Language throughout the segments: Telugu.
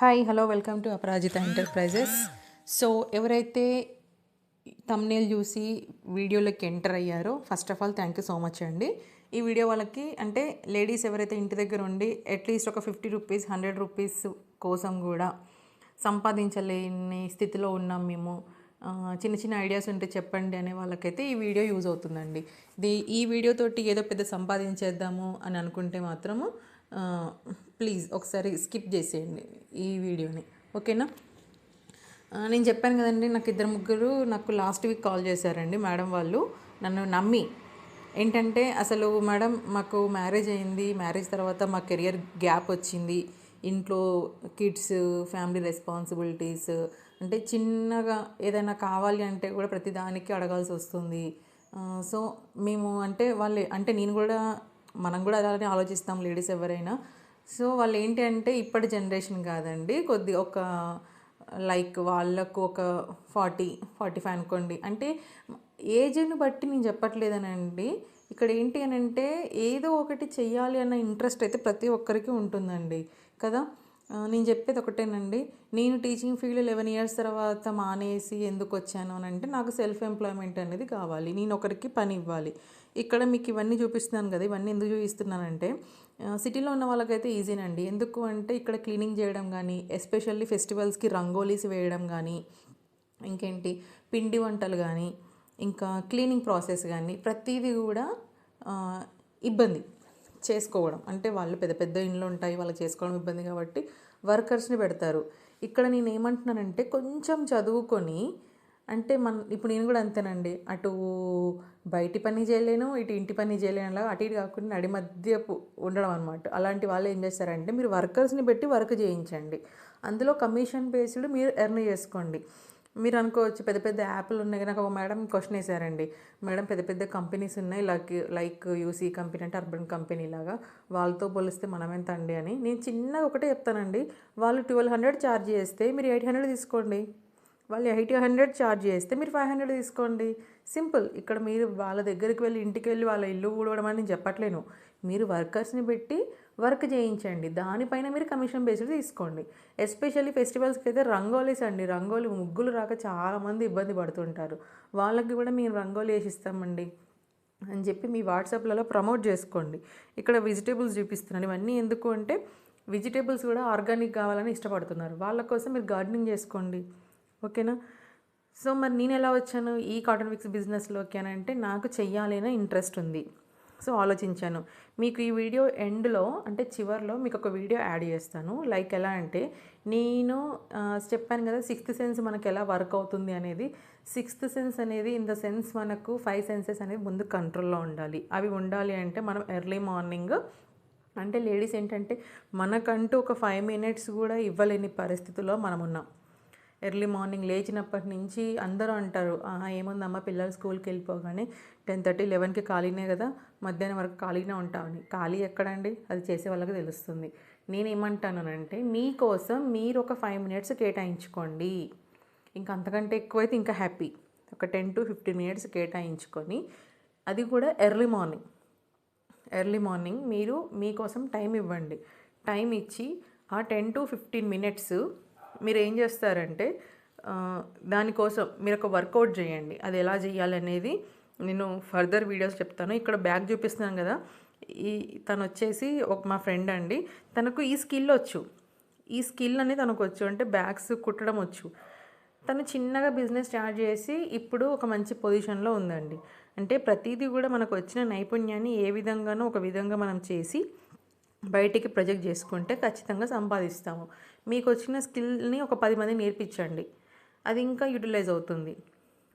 Hi hello welcome to Aparajita enterprises. So ఎవరైతే థంబ్నెయిల్ చూసి వీడియోలోకి ఎంటర్ అయ్యారో first of all thank you so much అండి. ఈ వీడియో వాళ్ళకి అంటే లేడీస్ ఎవరైతే ఇంటి దగ్గర ఉండి అట్లీస్ట్ ఒక 50 రూపీస్ 100 రూపీస్ కోసం కూడా సంపాదించలేని స్థితిలో ఉన్నాం మేము, చిన్న చిన్న ఐడియాస్ ఉంటే చెప్పండి అనే వాళ్ళకైతే ఈ వీడియో యూజ్ అవుతుందండి. ఈ వీడియోతోటి ఏదో పెద్ద సంపాదించేద్దాము అని అనుకుంటే మాత్రము ప్లీజ్ ఒకసారి స్కిప్ చేసేయండి ఈ వీడియోని, ఓకేనా? నేను చెప్పాను కదండి, నాకు ఇద్దరు ముగ్గురు నాకు లాస్ట్ వీక్ కాల్ చేశారండి మేడం వాళ్ళు, నన్ను నమ్మి. ఏంటంటే అసలు మేడం మాకు మ్యారేజ్ అయింది, మ్యారేజ్ తర్వాత మా కెరియర్ గ్యాప్ వచ్చింది, ఇంట్లో కిడ్స్, ఫ్యామిలీ రెస్పాన్సిబిలిటీస్, అంటే చిన్నగా ఏదైనా కావాలి అంటే కూడా ప్రతిదానికి అడగాల్సి వస్తుంది. సో మేము అంటే వాళ్ళు అంటే నేను కూడా మనం కూడా అలానే ఆలోచిస్తాం లేడీస్ ఎవరైనా. సో వాళ్ళు ఏంటి అంటే ఇప్పటి జనరేషన్ కాదండి, ఒక లైక్ వాళ్ళకు ఒక 45 అనుకోండి. అంటే ఏజ్ని బట్టి నేను చెప్పట్లేదనండి. ఇక్కడ ఏంటి అని అంటే ఏదో ఒకటి చెయ్యాలి అన్న ఇంట్రెస్ట్ అయితే ప్రతి ఒక్కరికి ఉంటుందండి కదా. నేను చెప్పేది ఒకటేనండి, నేను టీచింగ్ ఫీల్డ్ 11 ఇయర్స్ తర్వాత మానేసి ఎందుకు వచ్చాను అని అంటే నాకు సెల్ఫ్ ఎంప్లాయ్మెంట్ అనేది కావాలి, నేను ఒకరికి పని ఇవ్వాలి. ఇక్కడ మీకు ఇవన్నీ చూపిస్తున్నాను కదా, ఇవన్నీ ఎందుకు చూపిస్తున్నానంటే సిటీలో ఉన్న వాళ్ళకైతే ఈజీనండి. ఎందుకు అంటే ఇక్కడ క్లీనింగ్ చేయడం కానీ, ఎస్పెషల్లీ ఫెస్టివల్స్కి రంగోలీస్ వేయడం కానీ, ఇంకేంటి పిండి వంటలు కానీ, ఇంకా క్లీనింగ్ ప్రాసెస్ కానీ ప్రతిదీ కూడా ఇబ్బంది చేసుకోవడం. అంటే వాళ్ళు పెద్ద పెద్ద ఇండ్లు ఉంటాయి, వాళ్ళకి చేసుకోవడం ఇబ్బంది కాబట్టి వర్కర్స్ని పెడతారు. ఇక్కడ నేను ఏమంటున్నానంటే కొంచెం చదువుకొని, అంటే ఇప్పుడు నేను కూడా అంతేనండి, అటు బయటి పని చేయలేను, ఇటు ఇంటి పని చేయలేను, అలా అటు ఇటు కాకుండా నడి మధ్య ఉండడం అనమాట. అలాంటి వాళ్ళు ఏం చేస్తారంటే మీరు వర్కర్స్ని పెట్టి వర్క్ చేయించండి, అందులో కమిషన్ బేస్డ్ మీరు ఎర్న్ చేసుకోండి. మీరు అనుకోవచ్చు పెద్ద పెద్ద యాప్లు ఉన్నాయి. నాకు ఒక మేడం క్వశ్చన్ వేశారండి, మేడం పెద్ద పెద్ద కంపెనీస్ ఉన్నాయి లైక్ యూసీ కంపెనీ అంటే అర్బన్ కంపెనీ లాగా, వాళ్ళతో పోలిస్తే మనం ఎంత అండి అని. నేను చిన్నగా ఒకటే చెప్తానండి, వాళ్ళు 1200 ఛార్జ్ చేస్తే మీరు 800 తీసుకోండి, వాళ్ళు 800 ఛార్జ్ చేస్తే మీరు 500 తీసుకోండి, సింపుల్. ఇక్కడ మీరు వాళ్ళ దగ్గరికి వెళ్ళి ఇంటికి వెళ్ళి వాళ్ళ ఇల్లు ఊడవడం అని నేను చెప్పట్లేను. మీరు వర్కర్స్ని పెట్టి వర్క్ చేయించండి, దానిపైన మీరు కమిషన్ బేస్డ్ తీసుకోండి. ఎస్పెషల్లీ ఫెస్టివల్స్కి అయితే రంగోలీస్ అండి, రంగోలీ ముగ్గులు రాక చాలామంది ఇబ్బంది పడుతుంటారు. వాళ్ళకి కూడా మేము రంగోలీ వేసిస్తామండి అని చెప్పి మీ వాట్సాప్లలో ప్రమోట్ చేసుకోండి. ఇక్కడ వెజిటేబుల్స్ చూపిస్తున్నాను, ఇవన్నీ ఎందుకు అంటే వెజిటేబుల్స్ కూడా ఆర్గానిక్ కావాలని ఇష్టపడుతున్నారు, వాళ్ళ కోసం మీరు గార్డెనింగ్ చేసుకోండి, ఓకేనా? సో మరి నేను ఎలా వచ్చాను ఈ కాటన్ విక్స్ బిజినెస్లోకి అని అంటే నాకు చెయ్యాలి అనే ఇంట్రెస్ట్ ఉంది. సో ఆలోచించాను. మీకు ఈ వీడియో ఎండ్లో అంటే చివర్లో మీకు ఒక వీడియో యాడ్ చేస్తాను. లైక్ ఎలా అంటే నేను చెప్పాను కదా, సిక్స్త్ సెన్స్ మనకు ఎలా వర్క్ అవుతుంది అనేది. సిక్స్త్ సెన్స్ అనేది ఇన్ ద సెన్స్ మనకు 5 సెన్సెస్ అనేది ముందు కంట్రోల్లో ఉండాలి. అవి ఉండాలి అంటే మనం ఎర్లీ మార్నింగ్, అంటే లేడీస్ ఏంటంటే మనకంటూ ఒక 5 మినిట్స్ కూడా ఇవ్వలేని పరిస్థితుల్లో మనం ఉన్నాం. ఎర్లీ మార్నింగ్ లేచినప్పటి నుంచి అందరూ అంటారు, ఏముందమ్మా పిల్లలు స్కూల్కి వెళ్ళిపోగానే 10:30 11కి ఖాళీనే కదా, మధ్యాహ్నం వరకు ఖాళీనే ఉంటామని. ఖాళీ ఎక్కడండి, అది చేసే వాళ్ళకి తెలుస్తుంది. నేనేమంటానంటే మీకోసం మీరు ఒక 5 మినిట్స్ కేటాయించుకోండి, ఇంకా అంతకంటే ఎక్కువైతే ఇంకా హ్యాపీ. ఒక 10 to 15 మినిట్స్ కేటాయించుకొని, అది కూడా ఎర్లీ మార్నింగ్ మీరు మీకోసం టైం ఇవ్వండి. టైం ఇచ్చి ఆ 10 to 15 మినిట్స్ మీరు ఏం చేస్తారంటే దానికోసం మీరు ఒక వర్కౌట్ చేయండి. అది ఎలా చేయాలనేది నేను ఫర్దర్ వీడియోస్ చెప్తాను. ఇక్కడ బ్యాగ్ చూపిస్తున్నాను కదా, తను వచ్చేసి మా ఫ్రెండ్ అండి, తనకు ఈ స్కిల్ అనేది తనకు వచ్చు, అంటే బ్యాగ్స్ కుట్టడం వచ్చు. తను చిన్నగా బిజినెస్ స్టార్ట్ చేసి ఇప్పుడు ఒక మంచి పొజిషన్లో ఉందండి. అంటే ప్రతిదీ కూడా మనకు వచ్చిన నైపుణ్యాన్ని ఏ విధంగానో ఒక విధంగా మనం చేసి బయటికి ప్రొజెక్ట్ చేసుకుంటే ఖచ్చితంగా సంపాదిస్తాము. మీకు వచ్చిన స్కిల్ని ఒక 10 మంది నేర్పించండి, అది ఇంకా యూటిలైజ్ అవుతుంది,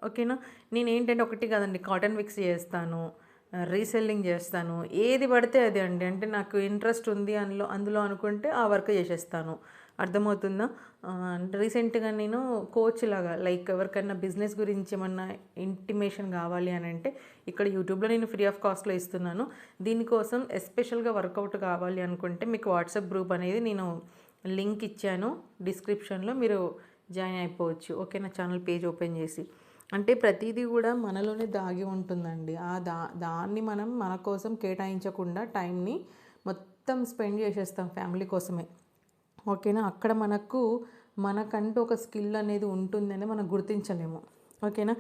ఓకేనా? నేను ఏంటంటే ఒకటి కాదండి, కాటన్ విక్స్ చేస్తాను, రీసెల్లింగ్ చేస్తాను, ఏది పడితే అది అండి. అంటే నాకు ఇంట్రెస్ట్ ఉంది అందులో అనుకుంటే ఆ వర్క్ చేసేస్తాను, అర్థమవుతుందా? రీసెంట్గా నేను కోచ్ లాగా లైక్ ఎవరికైనా బిజినెస్ గురించి ఏమన్నా ఇంటిమేషన్ కావాలి అని అంటే ఇక్కడ యూట్యూబ్లో నేను ఫ్రీ ఆఫ్ కాస్ట్లో ఇస్తున్నాను. దీనికోసం ఎస్పెషల్గా వర్కౌట్ కావాలి అనుకుంటే మీకు వాట్సాప్ గ్రూప్ అనేది నేను లింక్ ఇచ్చాను డిస్క్రిప్షన్లో, మీరు జాయిన్ అయిపోవచ్చు, ఓకే? నా ఛానల్ పేజ్ ఓపెన్ చేసి. అంటే ప్రతిదీ కూడా మనలోనే దాగి ఉంటుందండి. దాన్ని మనం మన కోసం కేటాయించకుండా టైంని మొత్తం స్పెండ్ చేసేస్తాం ఫ్యామిలీ కోసమే. ఓకేనా. అక్కడ మనకంటూ ఒక స్కిల్ అనేది ఉంటుందని మనం గుర్తించలేము. ఓకేనా.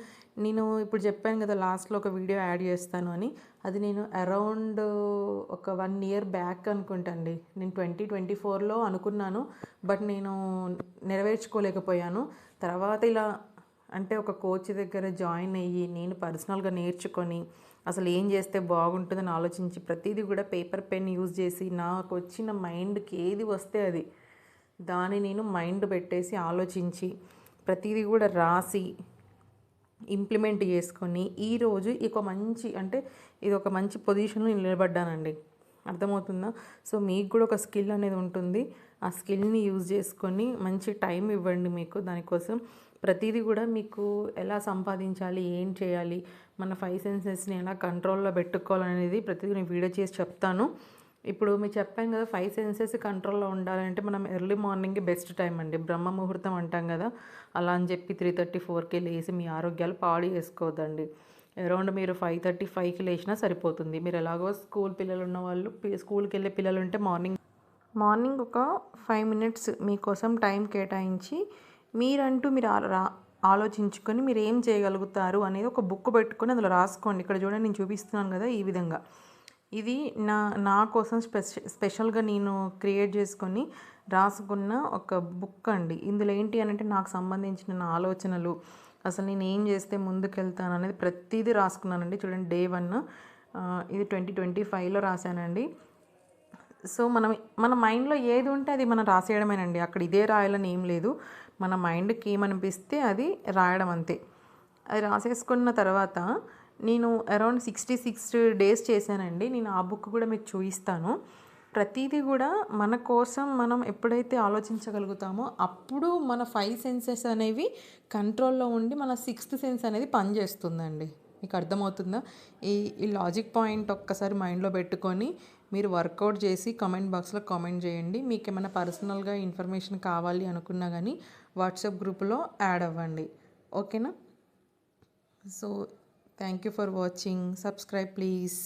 నేను ఇప్పుడు చెప్పాను కదా లాస్ట్లో ఒక వీడియో యాడ్ చేస్తాను అని. అది నేను అరౌండ్ ఒక 1 ఇయర్ బ్యాక్ అనుకుంటా అండి. నేను 2024లో అనుకున్నాను, బట్ నేను నెరవేర్చుకోలేకపోయాను. తర్వాత ఇలా అంటే ఒక కోచ్ దగ్గర జాయిన్ అయ్యి నేను పర్సనల్గా నేర్చుకొని అసలు ఏం చేస్తే బాగుంటుందని ఆలోచించి ప్రతిదీ కూడా పేపర్ పెన్ యూజ్ చేసి నాకు వచ్చిన మైండ్కి ఏది వస్తే అది దాన్ని నేను మైండ్ పెట్టేసి ఆలోచించి ప్రతిదీ కూడా రాసి ఇంప్లిమెంట్ చేసుకొని ఈరోజు ఇది ఒక మంచి పొజిషన్లో నిలబడ్డానండి. అర్థమవుతుందా. సో మీకు కూడా ఒక స్కిల్ అనేది ఉంటుంది. ఆ స్కిల్ని యూజ్ చేసుకొని మంచి టైం ఇవ్వండి మీకు దానికోసం. ప్రతిదీ కూడా మీకు ఎలా సంపాదించాలి, ఏం చేయాలి, మన 5 సెన్సెస్ని ఎలా కంట్రోల్లో పెట్టుకోవాలనేది ప్రతిదీ నేను వీడియో చేసి చెప్తాను. ఇప్పుడు మీకు చెప్పాను కదా 5 సెన్సెస్ కంట్రోల్లో ఉండాలంటే మనం ఎర్లీ మార్నింగ్ బెస్ట్ టైం అండి. బ్రహ్మ ముహూర్తం అంటాం కదా, అలా అని చెప్పి 3:30, 4కి లేసి మీ ఆరోగ్యాలు పాడు చేసుకోవద్దండి. అరౌండ్ మీరు 5:30, 5కి లేచినా సరిపోతుంది. మీరు ఎలాగో స్కూల్ పిల్లలు ఉన్న వాళ్ళు స్కూల్కి వెళ్ళే పిల్లలు ఉంటే మార్నింగ్ ఒక 5 మినిట్స్ మీకోసం టైం కేటాయించి మీరు ఆలోచించుకొని మీరు ఏం చేయగలుగుతారు అనేది ఒక బుక్ పెట్టుకొని అందులో రాసుకోండి. ఇక్కడ చూడండి నేను చూపిస్తున్నాను కదా, ఈ విధంగా. ఇది నా కోసం స్పెషల్గా నేను క్రియేట్ చేసుకొని రాసుకున్న ఒక బుక్ అండి. ఇందులో ఏంటి అంటే నాకు సంబంధించిన నా ఆలోచనలు, అసలు నేను ఏం చేస్తే ముందుకెళ్తాను అనేది ప్రతిదీ రాసుకున్నానండి. చూడండి, డే 1 ఇది 2025లో రాశానండి. సో మన మైండ్లో ఏది ఉంటే అది మనం రాసేయడమేనండి. అక్కడ ఇదే రాయాలని ఏం లేదు. మన మైండ్కి ఏమనిపిస్తే అది రాయడం అంతే. అది రాసేసుకున్న తర్వాత నేను అరౌండ్ 66 డేస్ చేశానండి. నేను ఆ బుక్ కూడా మీకు చూపిస్తాను. ప్రతిదీ కూడా మన కోసం మనం ఎప్పుడైతే ఆలోచించగలుగుతామో అప్పుడు మన 5 సెన్సెస్ అనేవి కంట్రోల్లో ఉండి మన 6th సెన్స్ అనేది పనిచేస్తుందండి. మీకు అర్థమవుతుందా. ఈ లాజిక్ పాయింట్ ఒక్కసారి మైండ్లో పెట్టుకొని మీరు వర్కౌట్ చేసి కామెంట్ బాక్స్లో కామెంట్ చేయండి. మీకు ఏమైనా పర్సనల్గా ఇన్ఫర్మేషన్ కావాలి అనుకున్నా కానీ వాట్సాప్ గ్రూప్లో యాడ్ అవ్వండి. ఓకేనా. So thank you for watching. Subscribe please.